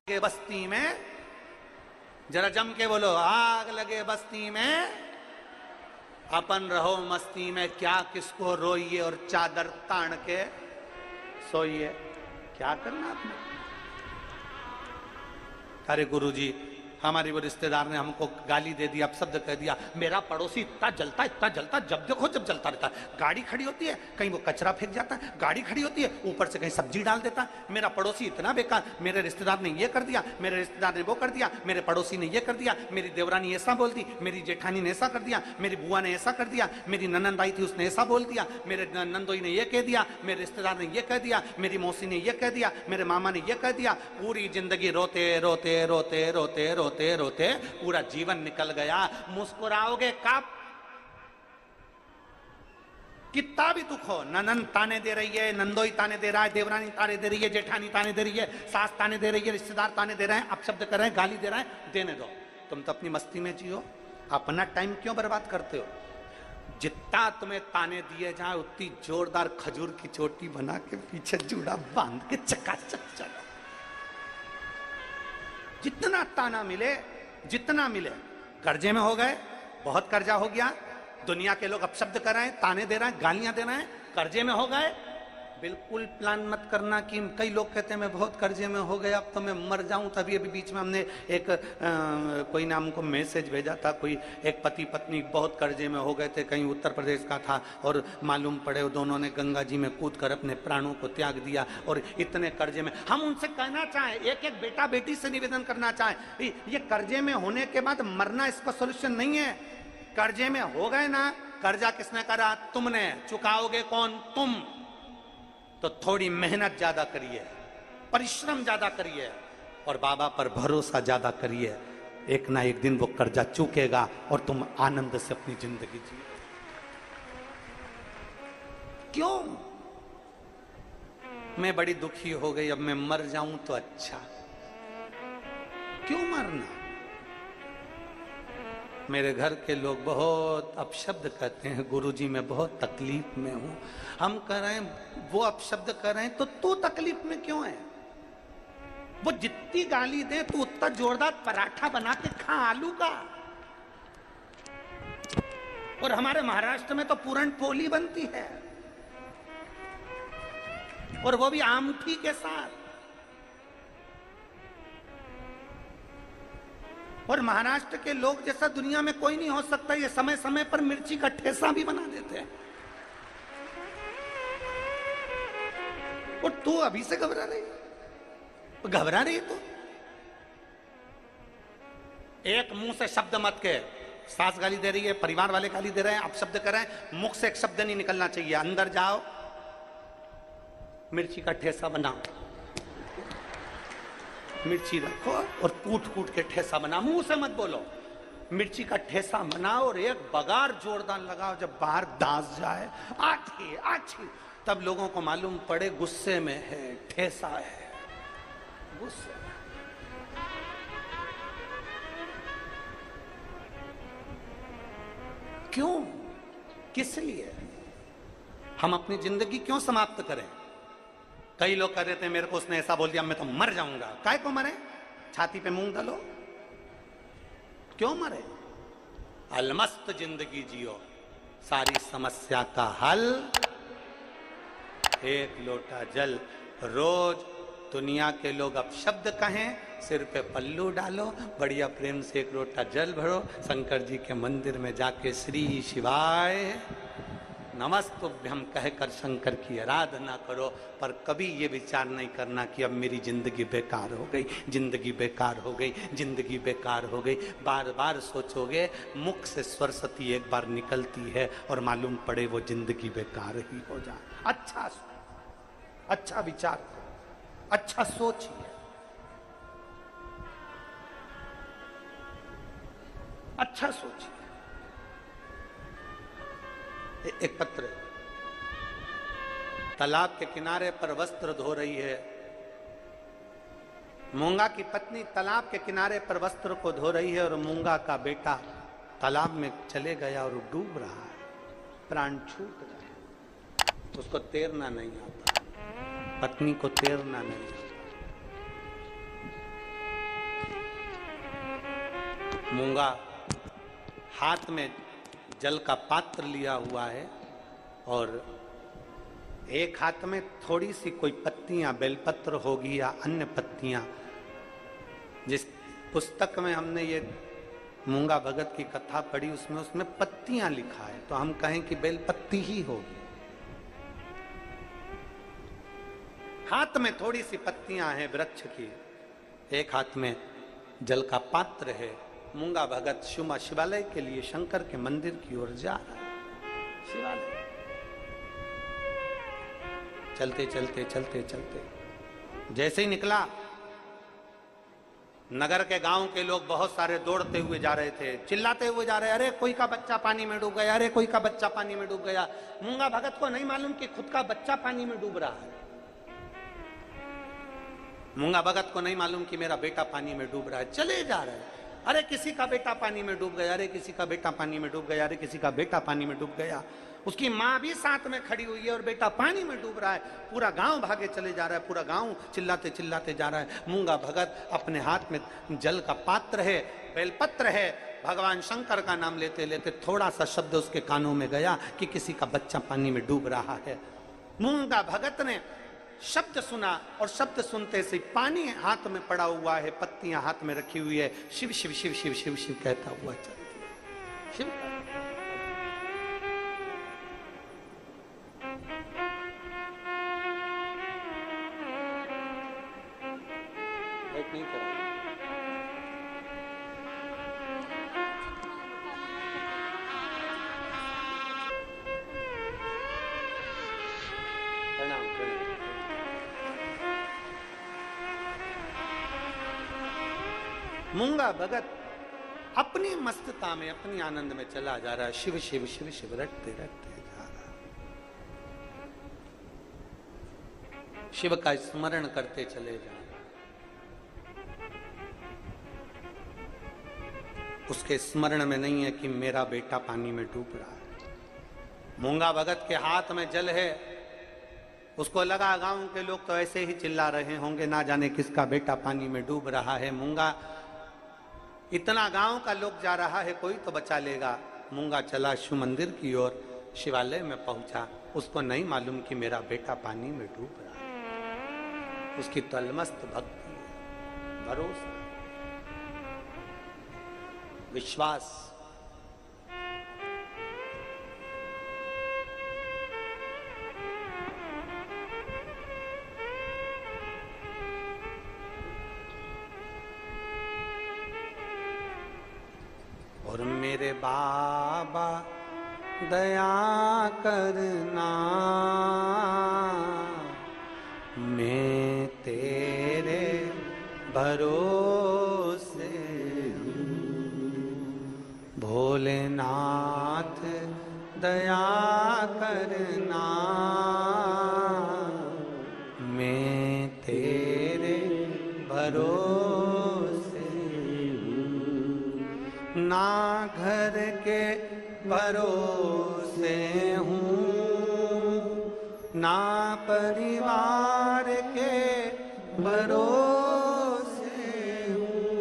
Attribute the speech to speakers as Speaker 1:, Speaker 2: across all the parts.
Speaker 1: के बस्ती में, जरा जम के बोलो, आग लगे बस्ती में, अपन रहो मस्ती में, क्या किसको रोइए और चादर तान के सोइए। क्या करना आपने? अरे गुरुजी, हमारी वो रिश्तेदार ने हमको गाली दे दिया, शब्द कह दिया, मेरा पड़ोसी इतना जलता जब देखो जब जलता रहता है। गाड़ी खड़ी होती है, कहीं वो कचरा फेंक जाता है, गाड़ी खड़ी होती है, ऊपर से कहीं सब्जी डाल देता है। मेरा पड़ोसी इतना बेकार, मेरे रिश्तेदार ने ये कर दिया, मेरे रिश्तेदार ने वो कर दिया, मेरे पड़ोसी ने ये कर दिया, मेरी देवरानी ऐसा बोल दी, मेरी जेठानी ने ऐसा कर दिया, मेरी बुआ ने ऐसा कर दिया, मेरी ननंद आई थी उसने ऐसा बोल दिया, मेरे नंदोई ने ये कह दिया, मेरे रिश्तेदार ने ये कह दिया, मेरी मौसी ने ये कह दिया, मेरे मामा ने ये कह दिया। पूरी जिंदगी रोते रोते रोते रोते रोते रोते पूरा जीवन निकल गया। मुस्कुराओगे कब? कितना भी दुख हो, ननंद ताने दे रही है, नंदोई ताने दे रहा है, देवरानी ताने दे रही है, जेठानी ताने दे रही है, सास ताने दे रही है, रिश्तेदार ताने दे रहे हैं, अपशब्द कर रहे हैं, गाली दे रहे हैं, देने दो। तुम तो अपनी मस्ती में जियो, अपना टाइम क्यों बर्बाद करते हो? जितना तुम्हें ताने दिए जाए उतनी जोरदार खजूर की चोटी बना के पीछे जूड़ा बांध के चकाचक चलो। जितना ताना मिले, जितना मिले। कर्जे में हो गए, बहुत कर्जा हो गया, दुनिया के लोग अपशब्द कर रहे हैं, ताने दे रहे हैं, गालियां दे रहे हैं, कर्जे में हो गए, बिल्कुल प्लान मत करना कि कई लोग कहते हैं मैं बहुत कर्जे में हो गया, अब तो मैं मर जाऊं। तभी अभी बीच में हमने एक कोई ने हमको मैसेज भेजा था, कोई एक पति पत्नी बहुत कर्जे में हो गए थे, कहीं उत्तर प्रदेश का था, और मालूम पड़े वो दोनों ने गंगा जी में कूद कर अपने प्राणों को त्याग दिया, और इतने कर्जे में। हम उनसे कहना चाहें, एक एक बेटा बेटी से निवेदन करना चाहें, ये कर्जे में होने के बाद मरना इसका सोल्यूशन नहीं है। कर्जे में हो गए ना, कर्जा किसने करा? तुमने। चुकाओगे कौन? तुम। तो थोड़ी मेहनत ज्यादा करिए, परिश्रम ज्यादा करिए, और बाबा पर भरोसा ज्यादा करिए। एक ना एक दिन वो कर्जा चूकेगा और तुम आनंद से अपनी जिंदगी जिए। क्यों? मैं बड़ी दुखी हो गई, अब मैं मर जाऊं तो अच्छा। क्यों मरना? मेरे घर के लोग बहुत अपशब्द कहते हैं, गुरुजी मैं बहुत तकलीफ में हूं। हम कह रहे हैं वो अपशब्द कर रहे हैं तो तू तकलीफ में क्यों है? वो जितनी गाली दे तू उतना जोरदार पराठा बना के खा आलू का। और हमारे महाराष्ट्र में तो पूरण पोली बनती है, और वो भी आमठी के साथ। और महाराष्ट्र के लोग जैसा दुनिया में कोई नहीं हो सकता, ये समय समय पर मिर्ची का ठेसा भी बना देते हैं। और तू अभी से घबरा रही है? घबरा रही है तू? एक मुंह से शब्द मत के, सास गाली दे रही है, परिवार वाले गाली दे रहे हैं, आप शब्द कर रहे हैं, मुख से एक शब्द नहीं निकलना चाहिए। अंदर जाओ, मिर्ची का ठेसा बनाओ, मिर्ची रखो और कूट कूट के ठेसा बनाओ। मुंह से मत बोलो, मिर्ची का ठेसा बनाओ और एक बगार जोरदार लगाओ। जब बाहर दास जाए, आठी आठी, तब लोगों को मालूम पड़े गुस्से में है, ठेसा है, गुस्से में। क्यों? किस लिए? हम अपनी जिंदगी क्यों समाप्त करें? कई लोग कह रहे थे मेरे को उसने ऐसा बोल दिया मैं तो मर जाऊंगा। काय को मरे? छाती पे मूंग डालो। क्यों मरे? अलमस्त जिंदगी जियो, सारी समस्या का हल एक लोटा जल। रोज दुनिया के लोग अपशब्द कहें, सिर पे पल्लू डालो, बढ़िया प्रेम से एक लोटा जल भरो, शंकर जी के मंदिर में जाके श्री शिवाय नमस्तुभ्यम कहकर शंकर की आराधना करो। पर कभी ये विचार नहीं करना कि अब मेरी जिंदगी बेकार हो गई, जिंदगी बेकार हो गई, जिंदगी बेकार हो गई। बार बार सोचोगे, मुख से सरस्वती एक बार निकलती है और मालूम पड़े वो जिंदगी बेकार ही हो जाए। अच्छा विचार करो, अच्छा सोचिए, अच्छा सोचिए। एक पत्र, तालाब के किनारे पर वस्त्र धो रही है। मूंगा की पत्नी तालाब के किनारे पर वस्त्र को धो रही है, और मूंगा का बेटा तालाब में चले गया और डूब रहा है, प्राण छूट गए। उसको तैरना नहीं आता, पत्नी को तैरना नहीं आता। मूंगा हाथ में जल का पात्र लिया हुआ है और एक हाथ में थोड़ी सी कोई पत्तियां, बेलपत्र होगी या अन्य पत्तियां। जिस पुस्तक में हमने ये मूंगा भगत की कथा पढ़ी उसमें पत्तियां लिखा है, तो हम कहें कि बेलपत्ती ही होगी। हाथ में थोड़ी सी पत्तियां हैं वृक्ष की, एक हाथ में जल का पात्र है। मूंगा भगत शिवालय के लिए शंकर के मंदिर की ओर जा रहा है। शिवालय चलते चलते चलते चलते जैसे ही निकला, नगर के गांव के लोग बहुत सारे दौड़ते हुए जा रहे थे, चिल्लाते हुए जा रहे, अरे कोई का बच्चा पानी में डूब गया, अरे कोई का बच्चा पानी में डूब गया। मूंगा भगत को नहीं मालूम कि खुद का बच्चा पानी में डूब रहा है। मूंगा भगत को नहीं मालूम कि मेरा बेटा पानी में डूब रहा है। चले जा रहे हैं, अरे किसी का बेटा पानी में डूब गया, अरे किसी का बेटा पानी में डूब गया, अरे किसी का बेटा पानी में डूब गया। उसकी माँ भी साथ में खड़ी हुई है और बेटा पानी में डूब रहा है। पूरा गांव भागे चले जा रहा है, पूरा गांव चिल्लाते चिल्लाते जा रहा है। मूंगा भगत अपने हाथ में जल का पात्र है, बेलपत्र है, भगवान शंकर का नाम लेते लेते थोड़ा सा शब्द उसके कानों में गया कि किसी का बच्चा पानी में डूब रहा है। मूंगा भगत ने शब्द सुना और शब्द सुनते से पानी हाथ में पड़ा हुआ है, पत्तियां हाथ में रखी हुई है, शिव शिव शिव शिव शिव शिव कहता हुआ चलती है। शिव नहीं करा। मूंगा भगत अपनी मस्तता में, अपनी आनंद में चला जा रहा है। शिव शिव शिव शिव रटते रटते जा रहा, शिव का स्मरण करते चले जा रहा। उसके स्मरण में नहीं है कि मेरा बेटा पानी में डूब रहा है। मूंगा भगत के हाथ में जल है, उसको लगा गांव के लोग तो ऐसे ही चिल्ला रहे होंगे, ना जाने किसका बेटा पानी में डूब रहा है। मूंगा, इतना गांव का लोग जा रहा है, कोई तो बचा लेगा। मूंगा चला शिव मंदिर की ओर, शिवालय में पहुंचा। उसको नहीं मालूम कि मेरा बेटा पानी में डूब रहा है। उसकी तलमस्त भक्ति, भरोसा, विश्वास। और मेरे बाबा दया करना, मैं तेरे भरोसे भोलेनाथ दया करना, मैं तेरे भरोसे ना घर के भरोसे हूँ, ना परिवार के भरोसे हूँ,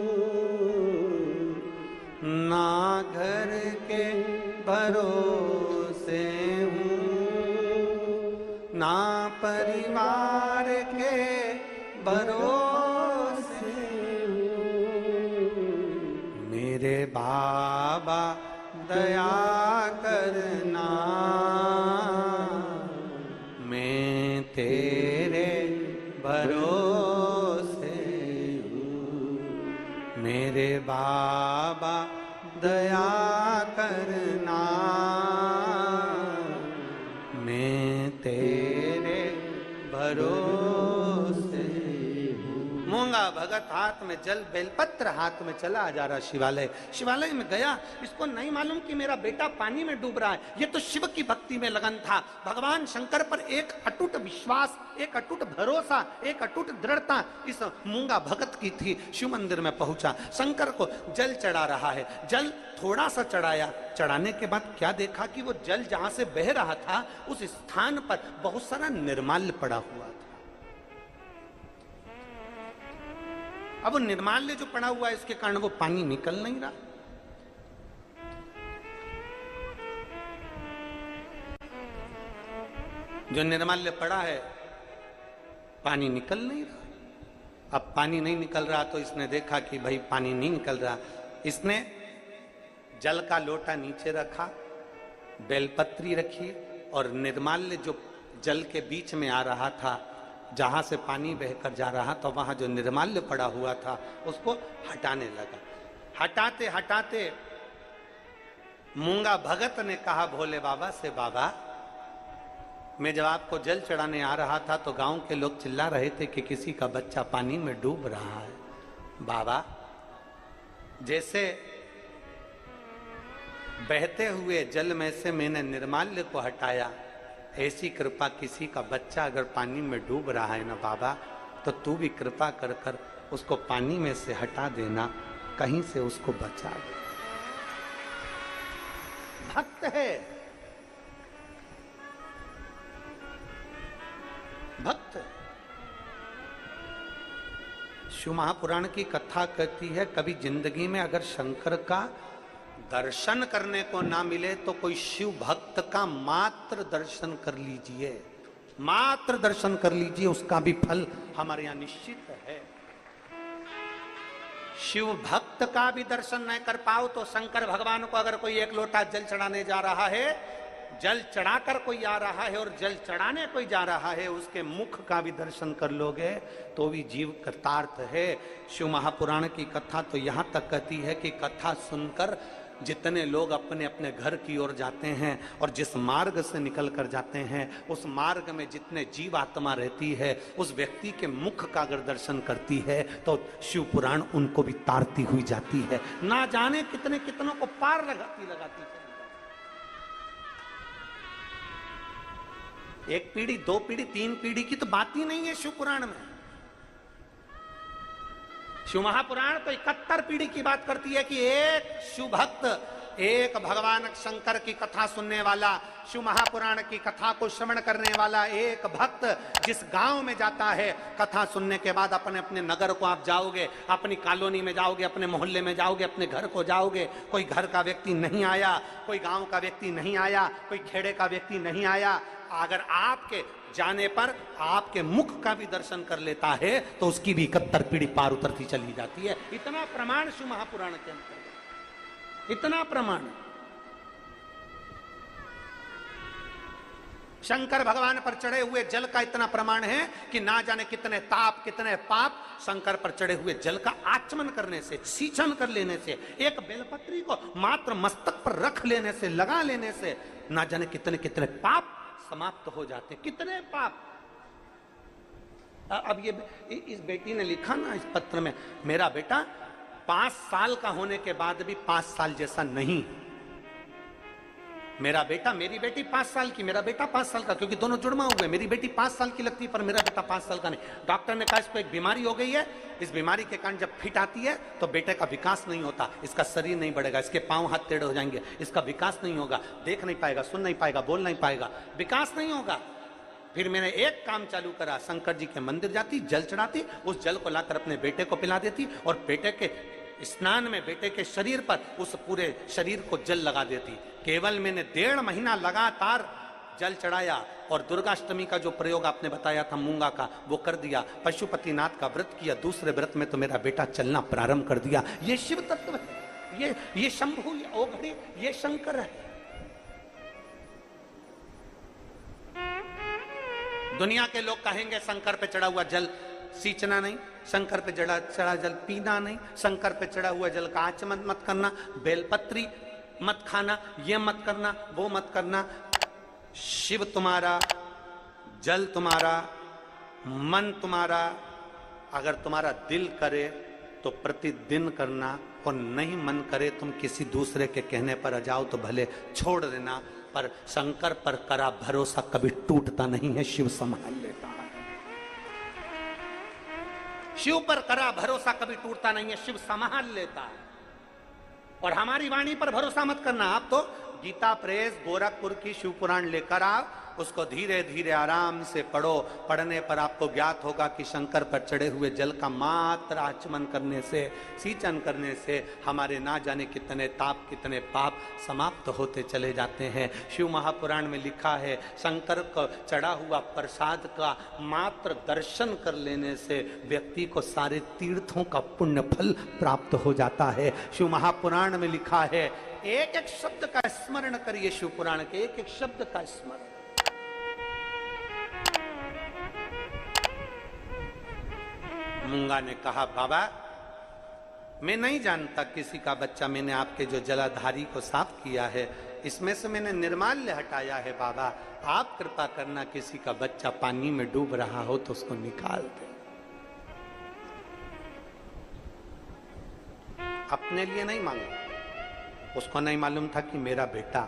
Speaker 1: ना घर के भरोसे हूँ, ना परिवार के भरोसे हूँ। मेरे बाबा दया करना, मैं तेरे भरोसे हूँ। मेरे बाबा दया करना, मैं तेरे भरोसे हूँ। मूंगा भगत हाथ में जल, बेलपत्र हाथ में चला जा रहा शिवालय। शिवालय में गया, इसको नहीं मालूम कि मेरा बेटा पानी में डूब रहा है। ये तो शिव की भक्ति में लगन था। भगवान शंकर पर एक अटूट विश्वास, एक अटूट भरोसा, एक अटूट दृढ़ता इस मूंगा भगत की थी। शिव मंदिर में पहुंचा, शंकर को जल चढ़ा रहा है। जल थोड़ा सा चढ़ाया, चढ़ाने के बाद क्या देखा कि वो जल जहां से बह रहा था उस स्थान पर बहुत सारा निर्माल्य पड़ा हुआ था। अब वो निर्माल्य जो पड़ा हुआ है इसके कारण वो पानी निकल नहीं रहा। जो निर्माल्य पड़ा है पानी निकल नहीं रहा। अब पानी नहीं निकल रहा तो इसने देखा कि भाई पानी नहीं निकल रहा। इसने जल का लोटा नीचे रखा, बेलपत्री रखी और निर्माल्य जो जल के बीच में आ रहा था, जहां से पानी बहकर जा रहा था, वहां जो निर्माल्य पड़ा हुआ था उसको हटाने लगा। हटाते हटाते मूंगा भगत ने कहा भोले बाबा से, बाबा मैं जब आपको जल चढ़ाने आ रहा था तो गांव के लोग चिल्ला रहे थे कि किसी का बच्चा पानी में डूब रहा है। बाबा, जैसे बहते हुए जल में से मैंने निर्माल्य को हटाया, ऐसी कृपा किसी का बच्चा अगर पानी में डूब रहा है ना बाबा, तो तू भी कृपा कर कर उसको पानी में से हटा देना, कहीं से उसको बचा दे। भक्त है, भक्त। शिव महापुराण की कथा कहती है, कभी जिंदगी में अगर शंकर का दर्शन करने को ना मिले तो कोई शिव भक्त का मात्र दर्शन कर लीजिए, मात्र दर्शन कर लीजिए, उसका भी फल हमारे यहां निश्चित है। शिव भक्त का भी दर्शन नहीं कर पाओ तो शंकर भगवान को अगर कोई एक लोटा जल चढ़ाने जा रहा है, जल चढ़ाकर कोई आ रहा है और जल चढ़ाने कोई जा रहा है, उसके मुख का भी दर्शन कर लोगे तो भी जीव कृतार्थ है। शिव महापुराण की कथा तो यहां तक कहती है कि कथा सुनकर जितने लोग अपने अपने घर की ओर जाते हैं और जिस मार्ग से निकल कर जाते हैं, उस मार्ग में जितने जीव आत्मा रहती है, उस व्यक्ति के मुख का अगर दर्शन करती है तो शिव पुराण उनको भी तारती हुई जाती है। ना जाने कितने कितनों को पार लगाती है। एक पीढ़ी, दो पीढ़ी, तीन पीढ़ी की तो बात ही नहीं है शिव पुराण में। शिव महापुराण तो 71 पीढ़ी की बात करती है कि एक शिव भक्त, एक भगवान शंकर की कथा सुनने वाला, शिव महापुराण की कथा को श्रवण करने वाला एक भक्त जिस गांव में जाता है, कथा सुनने के बाद अपने अपने नगर को आप जाओगे, अपनी कॉलोनी में जाओगे, अपने मोहल्ले में जाओगे, अपने घर को जाओगे, कोई घर का व्यक्ति नहीं आया, कोई गांव का व्यक्ति नहीं आया, कोई खेड़े का व्यक्ति नहीं आया, अगर आपके जाने पर आपके मुख का भी दर्शन कर लेता है तो उसकी भी 71 पीढ़ी पार उतरती चली जाती है। इतना प्रमाण शिव महापुराण के अंतर्गत, इतना प्रमाण। शंकर भगवान पर चढ़े हुए जल का इतना प्रमाण है कि ना जाने कितने ताप, कितने पाप शंकर पर चढ़े हुए जल का आचमन करने से, सींचन कर लेने से, एक बेलपत्री को मात्र मस्तक पर रख लेने से, लगा लेने से, ना जाने कितने कितने पाप समाप्त हो जाते। कितने पाप। अब ये इस बेटी ने लिखा ना इस पत्र में, मेरा बेटा 5 साल का होने के बाद भी 5 साल जैसा नहीं। मेरा बेटा, मेरी बेटी 5 साल की, मेरा बेटा 5 साल का, क्योंकि दोनों जुड़वा हुए। मेरी बेटी 5 साल की लगती है पर मेरा बेटा 5 साल का नहीं। डॉक्टर ने कहा इसको एक बीमारी हो गई है, इस बीमारी के कारण जब फिट आती है तो बेटे का विकास नहीं होता, इसका शरीर नहीं बढ़ेगा, इसके पांव हाथ टेढ़े हो जाएंगे, इसका विकास नहीं होगा, देख नहीं पाएगा, सुन नहीं पाएगा, बोल नहीं पाएगा, विकास नहीं होगा। फिर मैंने एक काम चालू करा, शंकर जी के मंदिर जाती, जल चढ़ाती, उस जल को लाकर अपने बेटे को पिला देती और बेटे के स्नान में बेटे के शरीर पर उस पूरे शरीर को जल लगा देती। केवल मैंने 1.5 महीना लगातार जल चढ़ाया और दुर्गाष्टमी का जो प्रयोग आपने बताया था मूंगा का, वो कर दिया। पशुपतिनाथ का व्रत किया, दूसरे व्रत में तो मेरा बेटा चलना प्रारंभ कर दिया। ये शिव तत्व है, ये शंभु, ये ओघड़ी, ये शंकर है। दुनिया के लोग कहेंगे शंकर पे चढ़ा हुआ जल सींचना नहीं, शंकर पे चढ़ा जल पीना नहीं, शंकर पे चढ़ा हुआ जल का आचमन मत करना, बेलपत्री मत खाना, ये मत करना, वो मत करना। शिव तुम्हारा, जल तुम्हारा, मन तुम्हारा, अगर तुम्हारा दिल करे तो प्रतिदिन करना, और नहीं मन करे तुम किसी दूसरे के कहने पर आ जाओ तो भले छोड़ देना, पर शंकर पर करा भरोसा कभी टूटता नहीं है, शिव संभाल लेता है। शिव पर करा भरोसा कभी टूटता नहीं है, शिव संभाल लेता है। और हमारी वाणी पर भरोसा मत करना, आप तो गीता प्रेस गोरखपुर की शिव पुराण लेकर आओ, उसको धीरे धीरे आराम से पढ़ो। पढ़ने पर आपको ज्ञात होगा कि शंकर पर चढ़े हुए जल का मात्र आचमन करने से, सींचन करने से हमारे ना जाने कितने ताप, कितने पाप समाप्त होते चले जाते हैं। शिव महापुराण में लिखा है, शंकर को चढ़ा हुआ प्रसाद का मात्र दर्शन कर लेने से व्यक्ति को सारे तीर्थों का पुण्य फल प्राप्त हो जाता है। शिव महापुराण में लिखा है, एक एक शब्द का स्मरण करिए, शिव पुराण के एक एक शब्द का स्मरण। मूंगा ने कहा, बाबा मैं नहीं जानता किसी का बच्चा, मैंने आपके जो जलाधारी को साफ किया है इसमें से मैंने निर्माल्य हटाया है। बाबा आप कृपा करना, किसी का बच्चा पानी में डूब रहा हो तो उसको निकाल दे। अपने लिए नहीं मांगा, उसको नहीं मालूम था कि मेरा बेटा,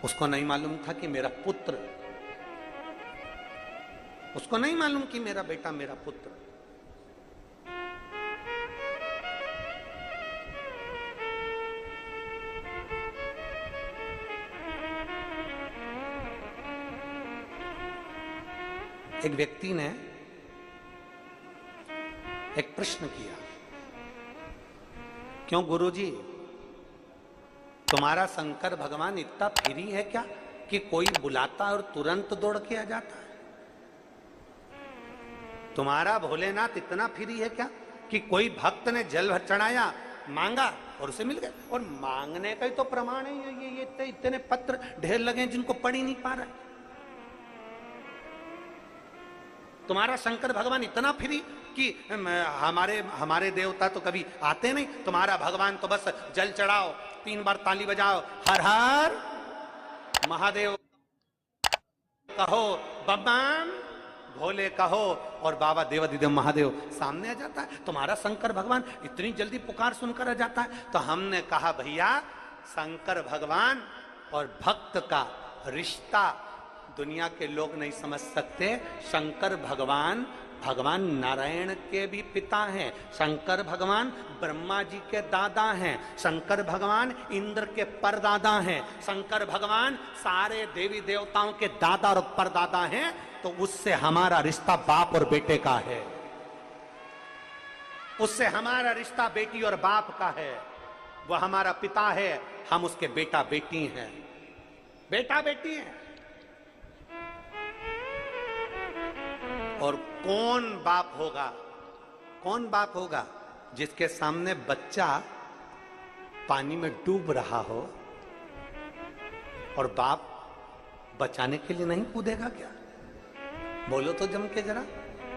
Speaker 1: उसको नहीं मालूम था कि मेरा पुत्र, उसको नहीं मालूम कि मेरा बेटा मेरा पुत्र। एक व्यक्ति ने एक प्रश्न किया, क्यों गुरुजी तुम्हारा शंकर भगवान इतना फ्री है क्या कि कोई बुलाता और तुरंत दौड़ के आ जाता है? तुम्हारा भोलेनाथ इतना फ्री है क्या कि कोई भक्त ने जल चढ़ाया, मांगा और उसे मिल गया? और मांगने का ही तो प्रमाण है ये इतने पत्र ढेर लगे जिनको पढ़ ही नहीं पा रहे। तुम्हारा शंकर भगवान इतना फ्री कि हमारे देवता तो कभी आते नहीं, तुम्हारा भगवान तो बस जल चढ़ाओ, 3 बार ताली बजाओ, हर हर महादेव कहो, बम भोले कहो, और बाबा देवाधिदेव महादेव सामने आ जाता है। तुम्हारा शंकर भगवान इतनी जल्दी पुकार सुनकर आ जाता है। तो हमने कहा, भैया शंकर भगवान और भक्त का रिश्ता दुनिया के लोग नहीं समझ सकते। शंकर भगवान भगवान नारायण के भी पिता हैं, शंकर भगवान ब्रह्मा जी के दादा हैं, शंकर भगवान इंद्र के परदादा हैं, शंकर भगवान सारे देवी देवताओं के दादा और परदादा हैं। तो उससे हमारा रिश्ता बाप और बेटे का है, उससे हमारा रिश्ता बेटी और बाप का है। वह हमारा पिता है, हम उसके बेटा बेटी हैं, बेटा बेटी हैं। और कौन बाप होगा, कौन बाप होगा जिसके सामने बच्चा पानी में डूब रहा हो और बाप बचाने के लिए नहीं कूदेगा क्या? बोलो तो जम के जरा,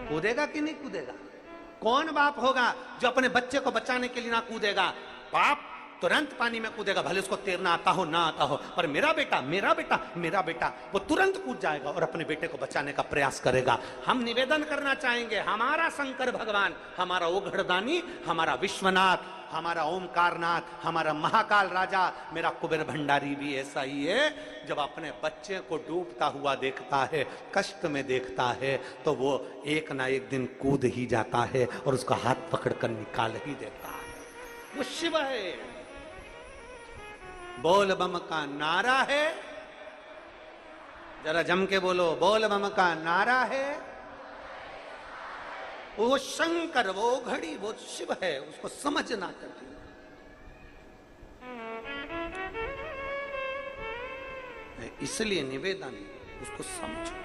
Speaker 1: कूदेगा कि नहीं कूदेगा? कौन बाप होगा जो अपने बच्चे को बचाने के लिए ना कूदेगा? बाप तुरंत पानी में कूदेगा, भले उसको तैरना आता हो ना आता हो, पर मेरा बेटा मेरा बेटा मेरा बेटा, वो तुरंत कूद जाएगा और अपने बेटे को बचाने का प्रयास करेगा। हम निवेदन करना चाहेंगे, हमारा शंकर भगवान, हमारा ओघड़दानी, हमारा विश्वनाथ, हमारा ओमकारनाथ, हमारा महाकाल राजा, मेरा कुबेर भंडारी भी ऐसा ही है। जब अपने बच्चे को डूबता हुआ देखता है, कष्ट में देखता है, तो वो एक ना एक दिन कूद ही जाता है और उसका हाथ पकड़कर निकाल ही देता है। वो शिव है। बोल बम का नारा है, जरा जम के बोलो, बोल बम का नारा है। वो शंकर, वो घड़ी, वो शिव है, उसको समझना चाहिए। इसलिए निवेदन, उसको समझो।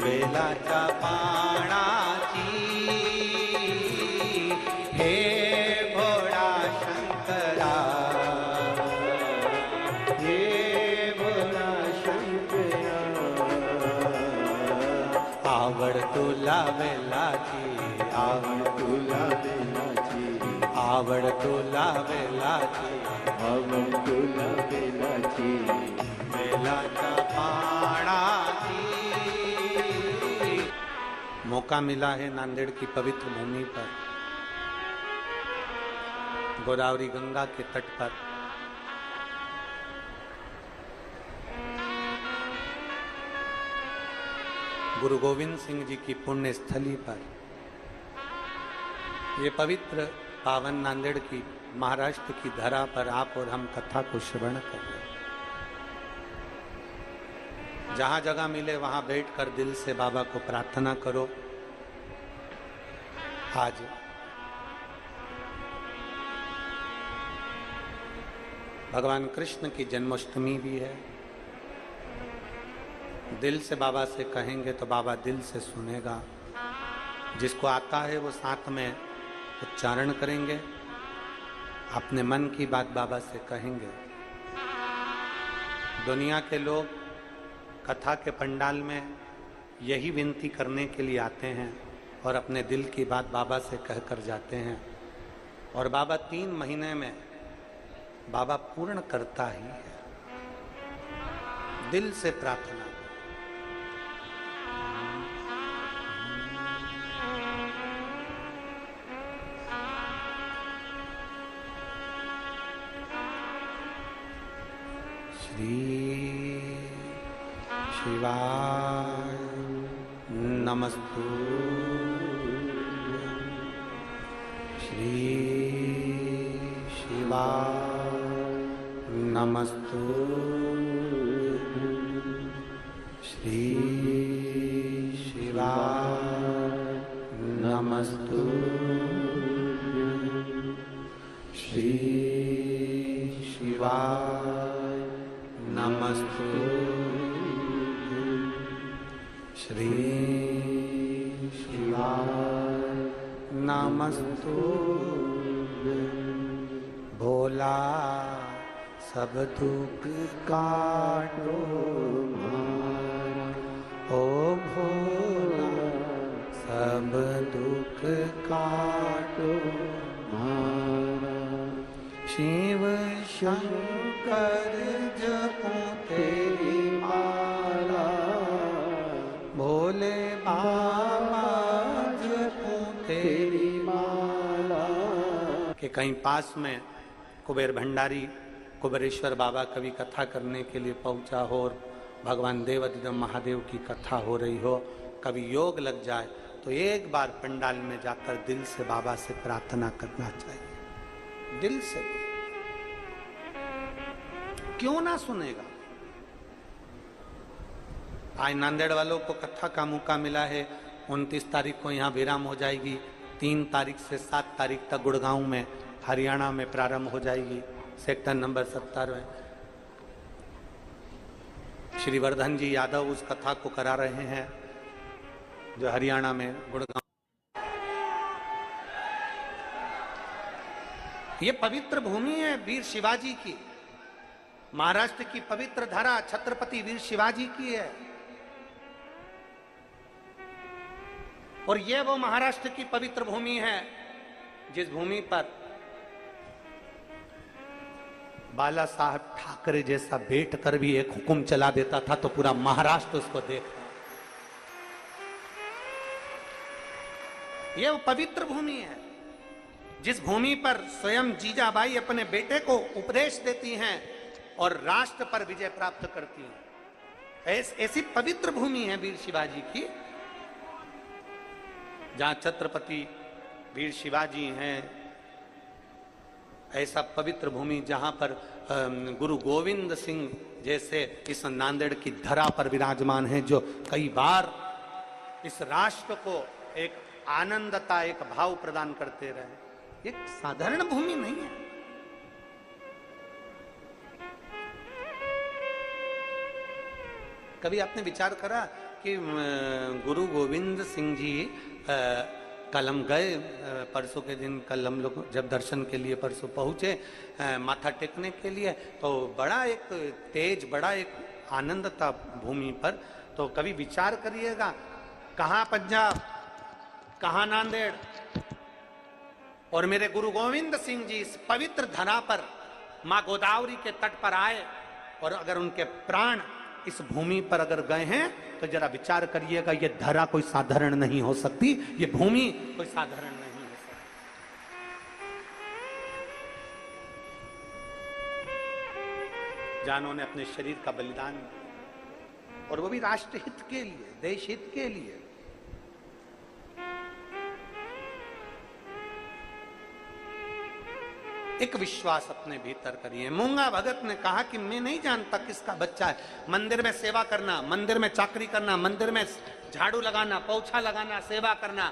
Speaker 1: वेलाच्या पाणाची हे भोळा शंकरा,
Speaker 2: हे भोला शंकरा,
Speaker 1: आवड तुला वेलाची,
Speaker 2: आवड तुला बेलाची,
Speaker 1: आवड तुला वेलाची,
Speaker 2: आवड तुला बेलाची,
Speaker 1: वेलाच्या पाणाची। मौका मिला है नांदेड़ की पवित्र भूमि पर, गोदावरी गंगा के तट पर गुरु गोविंद सिंह जी की पुण्य स्थली पर, ये पवित्र पावन नांदेड़ की महाराष्ट्र की धरा पर आप और हम कथा को श्रवण कर रहे हैं। जहां जगह मिले वहां बैठकर दिल से बाबा को प्रार्थना करो। आज भगवान कृष्ण की जन्माष्टमी भी है। दिल से बाबा से कहेंगे तो बाबा दिल से सुनेगा। जिसको आता है वो साथ में उच्चारण करेंगे, अपने मन की बात बाबा से कहेंगे। दुनिया के लोग कथा के पंडाल में यही विनती करने के लिए आते हैं और अपने दिल की बात बाबा से कहकर जाते हैं, और बाबा 3 महीने में बाबा पूर्ण करता ही है। दिल से प्रार्थना। श्री शिवाय नमस्तुभ्यं, श्री शिवाय नमस्तुभ्यं, श्री शिवाय नमस्तुभ्यं, श्री शिवाय नमस्तुभ्यं, श्री शिवाय नमस्तुभ्यं। भोला सब दुख काटो मारा, ओ भोला सब दुख काटो मारा। शिव शंकर जपो तेरी माला, भोले बाबा जपो तेरी माला। कि कहीं पास में कुबेर भंडारी कुबेरेश्वर बाबा कभी कथा करने के लिए पहुंचा हो और भगवान देवाधिदेव महादेव की कथा हो रही हो, कभी योग लग जाए तो एक बार पंडाल में जाकर दिल से बाबा से प्रार्थना करना चाहिए। दिल से। क्यों ना सुनेगा। आज नांदेड़ वालों को कथा का मौका मिला है। 29 तारीख को यहाँ विराम हो जाएगी। 3 तारीख से 7 तारीख तक गुड़गांव में हरियाणा में प्रारंभ हो जाएगी। सेक्टर नंबर 70 में श्री वर्धन जी यादव उस कथा को करा रहे हैं, जो हरियाणा में गुड़गांव। ये पवित्र भूमि है वीर शिवाजी की। महाराष्ट्र की पवित्र धरा छत्रपति वीर शिवाजी की है। और ये वो महाराष्ट्र की पवित्र भूमि है जिस भूमि पर बाला साहब ठाकरे जैसा बैठकर भी एक हुक्म चला देता था तो पूरा महाराष्ट्र उसको देख रहा। ये वो पवित्र भूमि है जिस भूमि पर स्वयं जीजाबाई अपने बेटे को उपदेश देती हैं और राष्ट्र पर विजय प्राप्त करती हैं। ऐसी पवित्र भूमि है वीर शिवाजी की, जहां छत्रपति वीर शिवाजी हैं। ऐसा पवित्र भूमि जहां पर गुरु गोविंद सिंह जैसे इस नांदेड़ की धरा पर विराजमान हैं, जो कई बार इस राष्ट्र को एक आनंदता, एक भाव प्रदान करते रहे। एक साधारण भूमि नहीं है। कभी आपने विचार करा कि गुरु गोविंद सिंह जी कल हम गए, परसों के दिन कल हम लोग जब दर्शन के लिए परसों पहुंचे माथा टेकने के लिए, तो बड़ा एक तेज, बड़ा एक आनंद था भूमि पर। तो कभी विचार करिएगा, कहाँ पंजाब, कहाँ नांदेड़, और मेरे गुरु गोविंद सिंह जी इस पवित्र धरा पर मां गोदावरी के तट पर आए, और अगर उनके प्राण इस भूमि पर अगर गए हैं तो जरा विचार करिएगा, ये धरा कोई साधारण नहीं हो सकती, ये भूमि कोई साधारण नहीं हो सकती। जानों ने अपने शरीर का बलिदान दिया, और वो भी राष्ट्र हित के लिए, देश हित के लिए। एक विश्वास अपने भीतर करिए। मूंगा भगत ने कहा कि मैं नहीं जानता किसका बच्चा है, मंदिर में सेवा करना, मंदिर में चाकरी करना, मंदिर में झाड़ू लगाना, पोछा लगाना, सेवा करना,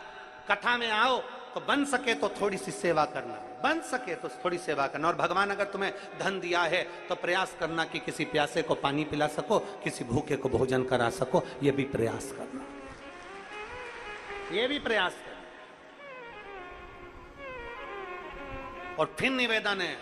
Speaker 1: कथा में आओ तो बन सके तो थोड़ी सी सेवा करना, बन सके तो थोड़ी सेवा करना। और भगवान अगर तुम्हें धन दिया है तो प्रयास करना कि किसी प्यासे को पानी पिला सको, किसी भूखे को भोजन करा सको, ये भी प्रयास करना, ये भी प्रयास करना। और फिर निवेदन है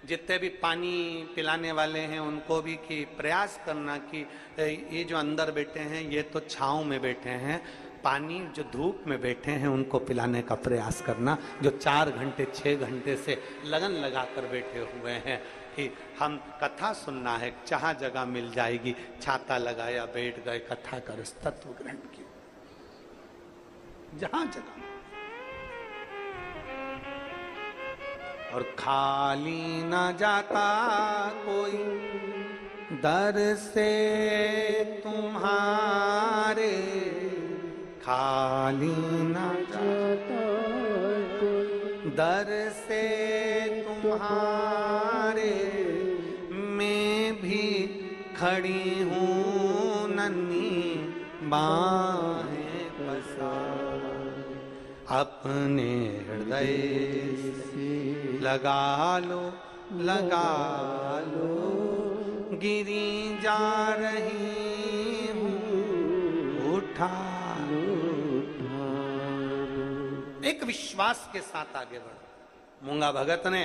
Speaker 1: जितने भी पानी पिलाने वाले हैं उनको भी कि प्रयास करना कि ये जो अंदर बैठे हैं ये तो छांव में बैठे हैं, पानी जो धूप में बैठे हैं उनको पिलाने का प्रयास करना, जो 4 घंटे 6 घंटे से लगन लगाकर बैठे हुए हैं कि हम कथा सुनना है, जहां जगह मिल जाएगी, छाता लगाया बैठ गए, कथा का रस तत्व ग्रहण किया, जहां जगह। और खाली न जाता कोई दर से तुम्हारे, खाली न जाता कोई दर से तुम्हारे, मैं भी खड़ी हूँ नन्ही बाहें पसार, अपने हृदय लगा लो, लगा लो, गिरी जा रही हूँ, उठा लो। एक विश्वास के साथ आगे बढ़ो। मूंगा भगत ने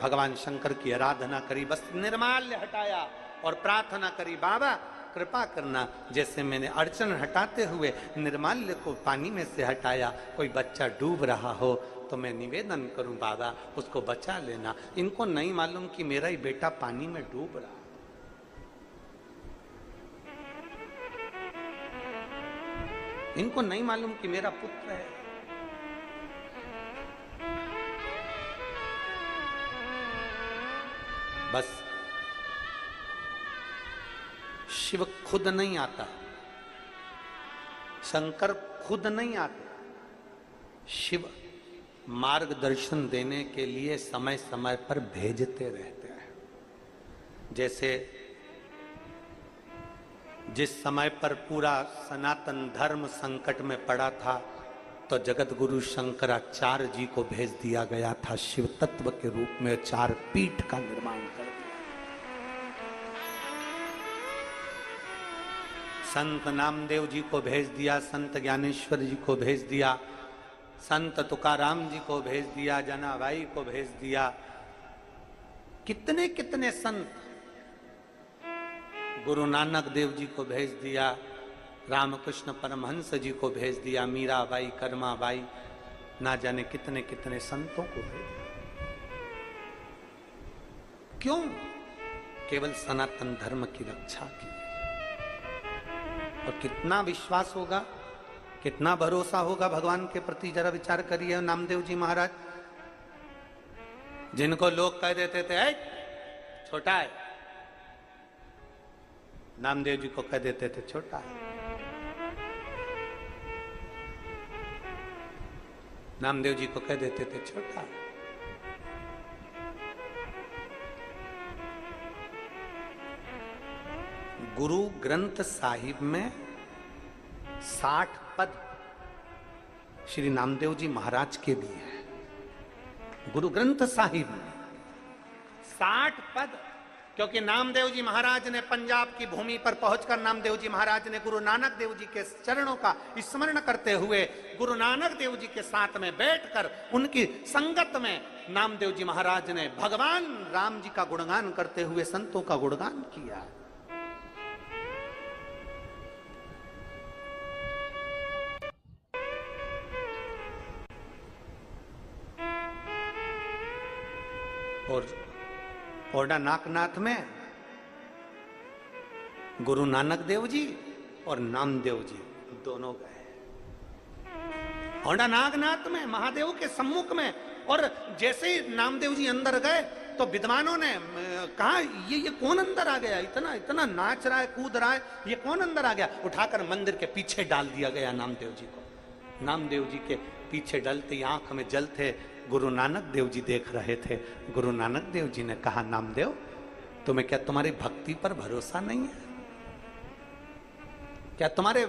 Speaker 1: भगवान शंकर की आराधना करी, बस निर्माल्य हटाया और प्रार्थना करी, बाबा कृपा करना, जैसे मैंने अड़चन हटाते हुए निर्माल्य को पानी में से हटाया, कोई बच्चा डूब रहा हो तो मैं निवेदन करूं बाबा उसको बचा लेना। इनको नहीं मालूम कि मेरा ही बेटा पानी में डूब रहा, इनको नहीं मालूम कि मेरा पुत्र है। बस शिव खुद नहीं आता, शंकर खुद नहीं आते, शिव मार्गदर्शन देने के लिए समय समय पर भेजते रहते हैं। जैसे जिस समय पर पूरा सनातन धर्म संकट में पड़ा था तो जगत गुरु शंकराचार्य जी को भेज दिया गया था शिव तत्व के रूप में, 4 पीठ का निर्माण कर दिया। संत नामदेव जी को भेज दिया, संत ज्ञानेश्वर जी को भेज दिया, संत तुकाराम जी को भेज दिया, जनाबाई को भेज दिया, कितने कितने संत, गुरु नानक देव जी को भेज दिया, रामकृष्ण परमहंस जी को भेज दिया, मीराबाई, कर्माबाई, ना जाने कितने कितने संतों को भेज दिया। क्यों? केवल सनातन धर्म की रक्षा की। और कितना विश्वास होगा, कितना भरोसा होगा भगवान के प्रति, जरा विचार करिए। नामदेव जी महाराज जिनको लोग कह देते थे छोटा है, नामदेव जी को कह देते थे छोटा है। नामदेव जी को कह देते थे छोटा है। गुरु ग्रंथ साहिब में 60 पद श्री नामदेव जी महाराज के भी है। गुरु ग्रंथ साहिब में 60 पद क्योंकि नामदेव जी महाराज ने पंजाब की भूमि पर पहुंचकर नामदेव जी महाराज ने गुरु नानक देव जी के चरणों का स्मरण करते हुए गुरु नानक देव जी के साथ में बैठकर उनकी संगत में नामदेव जी महाराज ने भगवान राम जी का गुणगान करते हुए संतों का गुणगान किया। और ओरडा नाकनाथ में गुरु नानक देव जी और नामदेव जी दोनों गए। ओरडा नागनाथ में महादेव के सम्मुख में, और जैसे ही नामदेव जी अंदर गए तो विद्वानों ने कहा ये कौन अंदर आ गया, इतना इतना नाच रहा है, कूद रहा है, ये कौन अंदर आ गया। उठाकर मंदिर के पीछे डाल दिया गया नामदेव जी को। नामदेव जी के पीछे डलते आंख में जल थे। गुरु नानक देव जी देख रहे थे। गुरु नानक देव जी ने कहा, नामदेव तुम्हें क्या तुम्हारी भक्ति पर भरोसा नहीं है? क्या तुम्हारे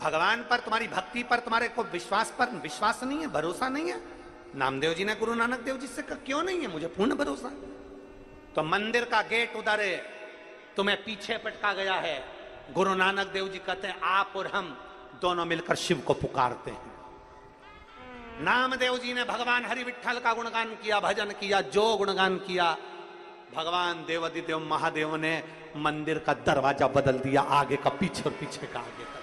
Speaker 1: भगवान पर, तुम्हारी भक्ति पर, तुम्हारे को विश्वास पर विश्वास नहीं है, भरोसा नहीं है? नामदेव जी ने गुरु नानक देव जी से कहा, क्यों नहीं है, मुझे पूर्ण भरोसा। तो मंदिर का गेट उधर है, तुम्हें पीछे पटका गया है। गुरु नानक देव जी कहते हैं, आप और हम दोनों मिलकर शिव को पुकारते हैं। नामदेव जी ने भगवान हरि विठ्ठल का गुणगान किया, भजन किया, जो गुणगान किया, भगवान देवाधिदेव महादेव ने मंदिर का दरवाजा बदल दिया, आगे का पीछे और पीछे का आगे का।